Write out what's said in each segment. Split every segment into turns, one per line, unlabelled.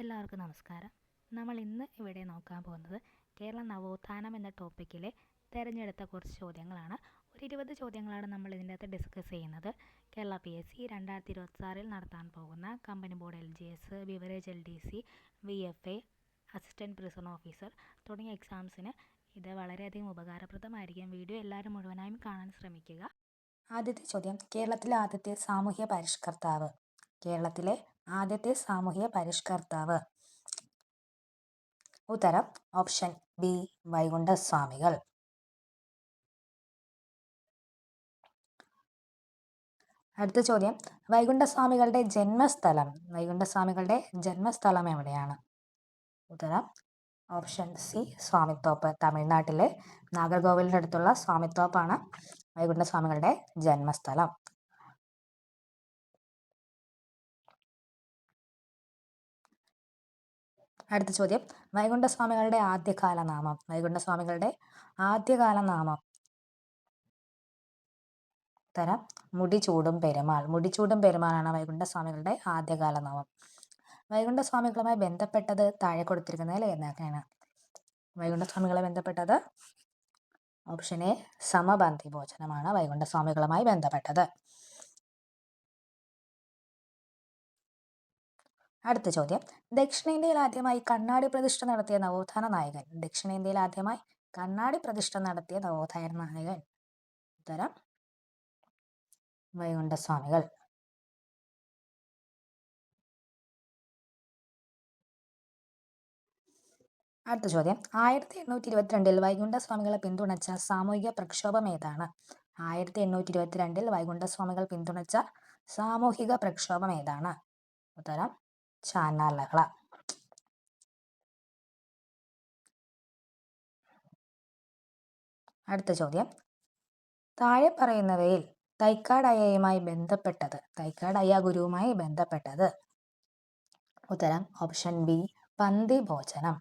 എല്ലാവർക്കും നമസ്കാരം. നമ്മൾ ഇന്ന് ഇവിടെ നോക്കാൻ പോകുന്നത് കേരള നവോത്ഥാനം എന്ന ടോപ്പിക്കിലെ തിരഞ്ഞെടുത്ത കുറച്ച് ചോദ്യങ്ങളാണ്. ഒരു 20 ചോദ്യങ്ങളാണ് നമ്മൾ ഇതിൻ്റെ അകത്ത് ഡിസ്കസ് ചെയ്യുന്നത്. കേരള PSC 2026 നടത്താൻ പോകുന്ന company board LGS, beverage LDC, VFA, assistant prison officer തുടങ്ങിയ എക്സാംസിന് ഇത് വളരെയധികം ഉപകാരപ്രദമായിരിക്കും. വീഡിയോ എല്ലാവരും മുഴുവനായും കാണാൻ ശ്രമിക്കുക.
ആദ്യത്തെ ചോദ്യം, കേരളത്തിലെ ആദ്യത്തെ സാമൂഹ്യ പരിഷ്കർത്താവ്. കേരളത്തിലെ ആദ്യത്തെ സാമൂഹ്യ പരിഷ്കർത്താവ്. ഉത്തരം ഓപ്ഷൻ ബി, വൈകുണ്ഠസ്വാമികൾ. അടുത്ത ചോദ്യം, വൈകുണ്ഠസ്വാമികളുടെ ജന്മസ്ഥലം എവിടെയാണ്? ഉത്തരം ഓപ്ഷൻ സി, സ്വാമിത്തോപ്പ്. തമിഴ്നാട്ടിലെ നാഗർകോവിലിൻ്റെ അടുത്തുള്ള സ്വാമിത്തോപ്പാണ് വൈകുണ്ഠസ്വാമികളുടെ ജന്മസ്ഥലം. അടുത്ത ചോദ്യം, വൈകുണ്ഠസ്വാമികളുടെ ആദ്യകാല നാമം. ഉത്തരം മുടിചൂടും പെരുമാളാണ് വൈകുണ്ഠസ്വാമികളുടെ ആദ്യകാല നാമം. വൈകുണ്ഠസ്വാമികളുമായി ബന്ധപ്പെട്ടത് താഴെ കൊടുത്തിരിക്കുന്നതിൽ ഏതൊക്കെയാണ്? വൈകുണ്ഠസ്വാമികളെ ബന്ധപ്പെട്ടത് ഓപ്ഷൻ എ, സമപന്തി ഭോജനമാണ് വൈകുണ്ഠസ്വാമികളുമായി ബന്ധപ്പെട്ടത്. അടുത്ത ചോദ്യം, ദക്ഷിണേന്ത്യയിൽ ആദ്യമായി കണ്ണാടി പ്രതിഷ്ഠ നടത്തിയ നവോത്ഥാന നായകൻ. ഉത്തരം വൈകുണ്ഠസ്വാമികൾ. അടുത്ത ചോദ്യം, 1822 വൈകുണ്ഠസ്വാമികളെ പിന്തുണച്ച സാമൂഹിക പ്രക്ഷോഭം ഏതാണ്? 1822 വൈകുണ്ഠസ്വാമികൾ പിന്തുണച്ച സാമൂഹിക പ്രക്ഷോഭം ഏതാണ്? ഉത്തരം ചാന്നാർ ലഹള. അടുത്ത ചോദ്യം, താഴെ പറയുന്നവയിൽ തൈക്കാട് അയ്യ ഗുരുവുമായി ബന്ധപ്പെട്ടത്. ഉത്തരം ഓപ്ഷൻ ബി, പന്തി ഭോജനം.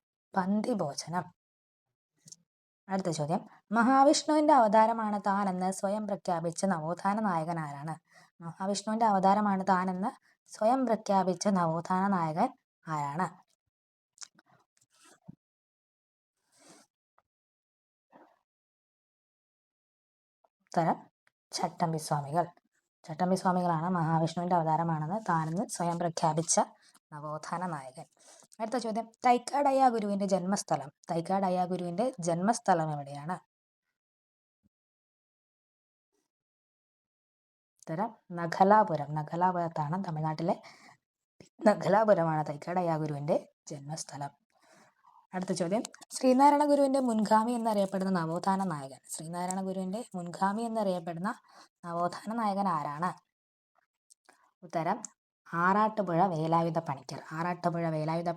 അടുത്ത ചോദ്യം, മഹാവിഷ്ണുവിന്റെ അവതാരമാണ് താനെന്ന് സ്വയം പ്രഖ്യാപിച്ച നവോത്ഥാന നായകൻ ആരാണ്? ഉത്തരം ചട്ടമ്പിസ്വാമികളാണ് മഹാവിഷ്ണുവിന്റെ അവതാരമാണെന്ന് താനെന്ന് സ്വയം പ്രഖ്യാപിച്ച നവോത്ഥാന നായകൻ. അടുത്ത ചോദ്യം, തൈക്കാട് അയ്യ ഗുരുവിന്റെ ജന്മസ്ഥലം എവിടെയാണ്? ഉത്തരം നഖലാപുരത്താണ്. തമിഴ്നാട്ടിലെ നഖലാപുരമാണ് തൈക്കാട് അയ്യ ഗുരുവിന്റെ ജന്മസ്ഥലം. അടുത്ത ചോദ്യം, ശ്രീനാരായണ ഗുരുവിന്റെ മുൻഗാമി എന്നറിയപ്പെടുന്ന നവോത്ഥാന നായകൻ ആരാണ്? ഉത്തരം ആറാട്ടുപുഴ വേലായുധ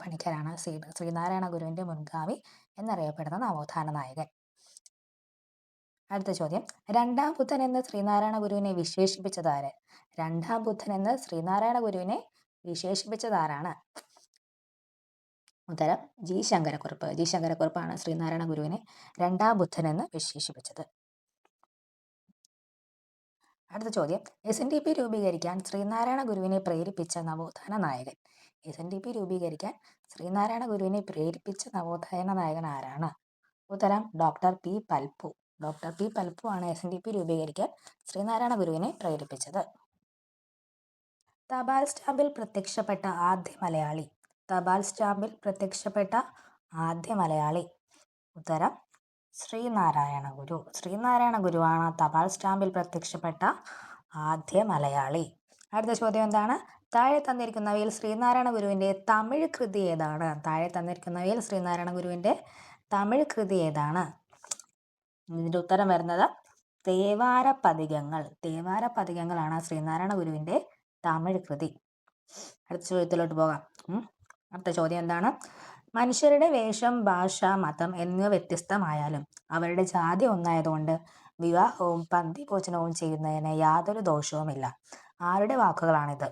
പണിക്കരാണ് ശ്രീനാരായണ ഗുരുവിന്റെ മുൻഗാമി എന്നറിയപ്പെടുന്ന നവോത്ഥാന നായകൻ. അടുത്ത ചോദ്യം, രണ്ടാം ബുദ്ധൻ എന്ന് ശ്രീനാരായണ ഗുരുവിനെ വിശേഷിപ്പിച്ചതാരാണ്? ഉത്തരം ജി ശങ്കരക്കുറുപ്പാണ് ശ്രീനാരായണ ഗുരുവിനെ രണ്ടാം ബുദ്ധൻ എന്ന് വിശേഷിപ്പിച്ചത്. അടുത്ത ചോദ്യം, SNDP രൂപീകരിക്കാൻ ശ്രീനാരായണ ഗുരുവിനെ പ്രേരിപ്പിച്ച നവോത്ഥാന നായകൻ ആരാണ്? ഉത്തരം ഡോക്ടർ പി പൽപ്പു ആണ് SNDP രൂപീകരിക്കാൻ ശ്രീനാരായണ ഗുരുവിനെ പ്രേരിപ്പിച്ചത്. തപാൽ സ്റ്റാമ്പിൽ പ്രത്യക്ഷപ്പെട്ട ആദ്യ മലയാളി. ഉത്തരം ശ്രീനാരായണ ഗുരുവാണ് തപാൽ സ്റ്റാമ്പിൽ പ്രത്യക്ഷപ്പെട്ട ആദ്യ മലയാളി. അടുത്ത ചോദ്യം എന്താണ്? താഴെ തന്നിരിക്കുന്നവയിൽ ശ്രീനാരായണ ഗുരുവിന്റെ തമിഴ് കൃതി ഏതാണ്? ഇതിന്റെ ഉത്തരം വരുന്നത് തേവാര പതികങ്ങളാണ് ശ്രീനാരായണ ഗുരുവിന്റെ തമിഴ് കൃതി. അടുത്ത ചോദ്യത്തിലോട്ട് പോകാം. അടുത്ത ചോദ്യം എന്താണ്? മനുഷ്യരുടെ വേഷം, ഭാഷ, മതം എന്നിവ വ്യത്യസ്തമായാലും അവരുടെ ജാതി ഒന്നായതുകൊണ്ട് വിവാഹവും പന്തിഭോജനവും ചെയ്യുന്നതിന് യാതൊരു ദോഷവുമില്ല. ആരുടെ വാക്കുകളാണിത്?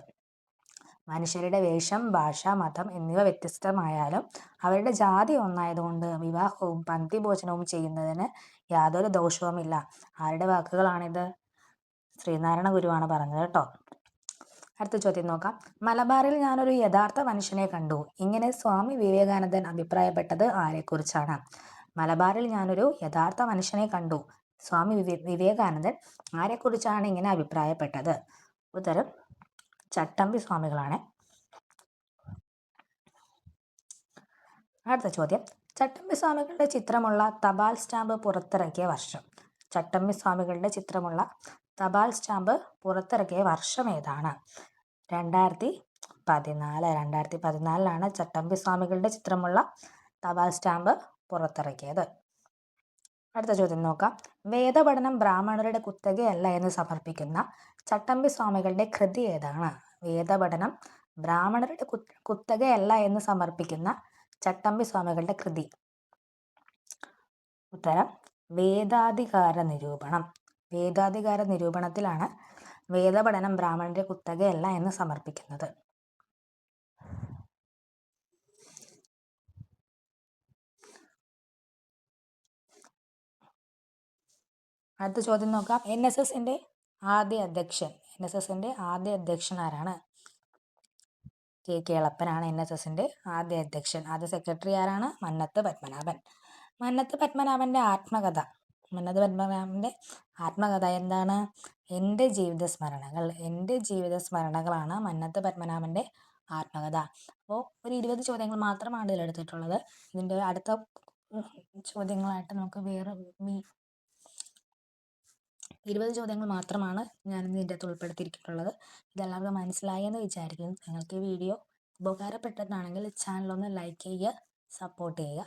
മനുഷ്യരുടെ വേഷം, ഭാഷ, മതം എന്നിവ വ്യത്യസ്തമായാലും അവരുടെ ജാതി ഒന്നായതുകൊണ്ട് വിവാഹവും പന്തിഭോജനവും ചെയ്യുന്നതിന് യാതൊരു ദോഷവുമില്ല. ആരുടെ വാക്കുകളാണിത്? ശ്രീനാരായണ ഗുരുവാണ് പറഞ്ഞത് കേട്ടോ. അടുത്ത ചോദ്യം നോക്കാം. മലബാറിൽ ഞാനൊരു യഥാർത്ഥ മനുഷ്യനെ കണ്ടു. ഇങ്ങനെ സ്വാമി വിവേകാനന്ദൻ അഭിപ്രായപ്പെട്ടത് ആരെക്കുറിച്ചാണ്? മലബാറിൽ ഞാനൊരു യഥാർത്ഥ മനുഷ്യനെ കണ്ടു. സ്വാമി വിവേകാനന്ദൻ ആരെക്കുറിച്ചാണ് ഇങ്ങനെ അഭിപ്രായപ്പെട്ടത്? ഉത്തരം ചട്ടമ്പി സ്വാമികളാണ്. അടുത്ത ചോദ്യം. ചട്ടമ്പി സ്വാമികളുടെ ചിത്രമുള്ള തപാൽ സ്റ്റാമ്പ് പുറത്തിറക്കിയ വർഷം? ചട്ടമ്പി സ്വാമികളുടെ ചിത്രമുള്ള തപാൽ സ്റ്റാമ്പ് പുറത്തിറക്കിയ വർഷം ഏതാണ്? 2014. 2014 ചട്ടമ്പി സ്വാമികളുടെ ചിത്രമുള്ള തപാൽ സ്റ്റാമ്പ് പുറത്തിറക്കിയത്. അടുത്ത ചോദ്യം നോക്കാം. വേദപഠനം ബ്രാഹ്മണരുടെ കുത്തകയല്ല എന്ന് സമർപ്പിക്കുന്ന ചട്ടമ്പി സ്വാമികളുടെ കൃതി ഏതാണ്? വേദപഠനം ബ്രാഹ്മണരുടെ കുത്തകയല്ല എന്ന് സമർപ്പിക്കുന്ന ചട്ടമ്പി സ്വാമികളുടെ കൃതി. ഉത്തരം വേദാധികാര നിരൂപണം. വേദാധികാര നിരൂപണത്തിലാണ് വേദപഠനം ബ്രാഹ്മണരുടെ കുത്തകയല്ല എന്ന് സമർപ്പിക്കുന്നത്. അടുത്ത ചോദ്യം നോക്കാം. NSSന്റെ ആദ്യ അധ്യക്ഷൻ ആരാണ്? കേളപ്പനാണ് NSSന്റെ ആദ്യ അധ്യക്ഷൻ. ആദ്യ സെക്രട്ടറി ആരാണ്? മന്നത്ത് പത്മനാഭൻ. മന്നത്ത് പത്മനാഭന്റെ ആത്മകഥ എന്താണ്? എൻ്റെ ജീവിത സ്മരണകളാണ് മന്നത്ത് പത്മനാഭന്റെ ആത്മകഥ. അപ്പോൾ ഒരു 20 ചോദ്യങ്ങൾ മാത്രമാണ് ഇതിലെടുത്തിട്ടുള്ളത്. ഇതിൻ്റെ അടുത്ത ചോദ്യങ്ങളായിട്ട് നമുക്ക് വേറെ 20 ചോദ്യങ്ങൾ മാത്രമാണ് ഞാനിന്ന് ഇതിൻ്റെ അകത്ത് ഉൾപ്പെടുത്തിയിരിക്കുന്നത്. ഇതെല്ലാവർക്കും മനസ്സിലായി എന്ന് വിചാരിക്കുന്നു. നിങ്ങൾക്ക് ഈ വീഡിയോ ഉപകാരപ്പെട്ടതാണെങ്കിൽ ചാനലൊന്ന് ലൈക്ക് ചെയ്യുക, സപ്പോർട്ട് ചെയ്യുക.